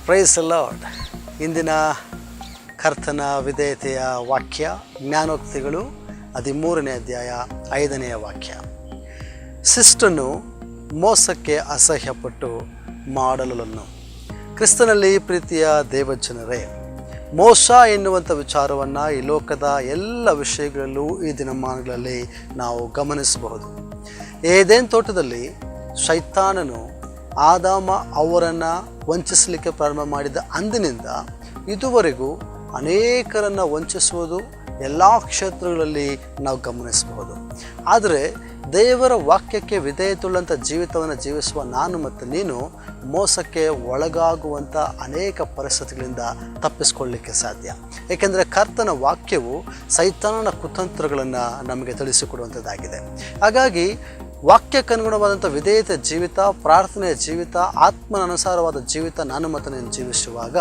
Price the lord. ಇಂದಿನ ಕರ್ತನ ವಿಧೇಯತೆಯ ವಾಕ್ಯ ಜ್ಞಾನೋಕ್ತಿಗಳು 13ನೇ ಅಧ್ಯಾಯ 5ನೆಯ ವಾಕ್ಯ. ಶಿಷ್ಟನು ಮೋಸಕ್ಕೆ ಅಸಹ್ಯಪಟ್ಟು ಮಾಡಲನ್ನು. ಕ್ರಿಸ್ತನಲ್ಲಿ ಪ್ರೀತಿಯ ದೇವಜನರೇ, ಮೋಸ ಎನ್ನುವಂಥ ವಿಚಾರವನ್ನು ಈ ಲೋಕದ ಎಲ್ಲ ವಿಷಯಗಳಲ್ಲೂ ಈ ದಿನಮಾನಗಳಲ್ಲಿ ನಾವು ಗಮನಿಸಬಹುದು. ಏದೇನ್ ತೋಟದಲ್ಲಿ ಶೈತಾನನು ಆದಾಮ ಅವರನ್ನು ವಂಚಿಸಲಿಕ್ಕೆ ಪ್ರಾರಂಭ ಮಾಡಿದ ಅಂದಿನಿಂದ ಇದುವರೆಗೂ ಅನೇಕರನ್ನು ವಂಚಿಸುವುದು ಎಲ್ಲ ಕ್ಷೇತ್ರಗಳಲ್ಲಿ ನಾವು ಗಮನಿಸಬಹುದು. ಆದರೆ ದೇವರ ವಾಕ್ಯಕ್ಕೆ ವಿಧೇಯತೆಯುಳ್ಳಂಥ ಜೀವಿತವನ್ನು ಜೀವಿಸುವ ನಾನು ಮತ್ತು ನೀನು ಮೋಸಕ್ಕೆ ಒಳಗಾಗುವಂಥ ಅನೇಕ ಪರಿಸ್ಥಿತಿಗಳಿಂದ ತಪ್ಪಿಸ್ಕೊಳ್ಳಲಿಕ್ಕೆ ಸಾಧ್ಯ. ಏಕೆಂದರೆ ಕರ್ತನ ವಾಕ್ಯವು ಸೈತಾನನ ಕುತಂತ್ರಗಳನ್ನು ನಮಗೆ ತಿಳಿಸಿಕೊಡುವಂಥದ್ದಾಗಿದೆ. ಹಾಗಾಗಿ ವಾಕ್ಯಕ್ಕನುಗುಣವಾದಂಥ ವಿಧೇಯತೆ ಜೀವಿತ, ಪ್ರಾರ್ಥನೆಯ ಜೀವಿತ, ಆತ್ಮನ ಅನುಸಾರವಾದ ಜೀವಿತ ನಾನು ಮತ್ತು ನೀನು ಜೀವಿಸುವಾಗ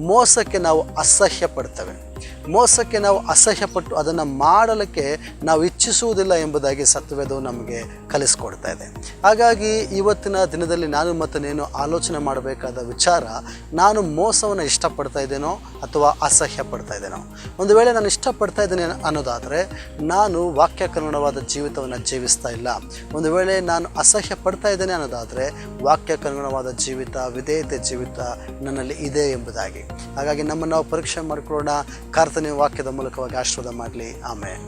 ಮೋಸಕ್ಕೆ ನಾವು ಅಸಹ್ಯ ಪಡ್ತೇವೆ. ಮೋಸಕ್ಕೆ ನಾವು ಅಸಹ್ಯಪಟ್ಟು ಅದನ್ನು ಮಾಡಲಿಕ್ಕೆ ನಾವು ಇಚ್ಛಿಸುವುದಿಲ್ಲ ಎಂಬುದಾಗಿ ಸತ್ಯವೇದವು ನಮಗೆ ಕಲಿಸ್ಕೊಡ್ತಾ ಇದೆ. ಹಾಗಾಗಿ ಇವತ್ತಿನ ದಿನದಲ್ಲಿ ನಾನು ಮತ್ತು ನೀನು ಆಲೋಚನೆ ಮಾಡಬೇಕಾದ ವಿಚಾರ, ನಾನು ಮೋಸವನ್ನು ಇಷ್ಟಪಡ್ತಾ ಇದ್ದೇನೋ ಅಥವಾ ಅಸಹ್ಯ ಪಡ್ತಾ ಇದ್ದೇನೋ. ಒಂದು ವೇಳೆ ನಾನು ಇಷ್ಟಪಡ್ತಾ ಇದ್ದೇನೆ ಅನ್ನೋದಾದರೆ ನಾನು ವಾಕ್ಯಕ್ಕನುಗುಣವಾದ ಜೀವಿತವನ್ನು ಜೀವಿಸ್ತಾ ಇಲ್ಲ. ಒಂದು ವೇಳೆ ನಾನು ಅಸಹ್ಯ ಪಡ್ತಾ ಇದ್ದೇನೆ ಅನ್ನೋದಾದರೆ ವಾಕ್ಯಕ್ಕನುಗುಣವಾದ ಜೀವಿತ, ವಿಧೇಯತೆ ಜೀವಿತ ನನ್ನಲ್ಲಿ ಇದೆ ಎಂಬುದಾಗಿ. ಹಾಗಾಗಿ ನಮ್ಮನ್ನು ನಾವು ಪರೀಕ್ಷೆ ಮಾಡಿಕೊಳ್ಳೋಣ. ಕರ್ತನ ವಾಕ್ಯದ ಮೂಲಕವಾಗಿ ಆಶೀರ್ವಾದ ಮಾಡಲಿ. ಆಮೆನ್.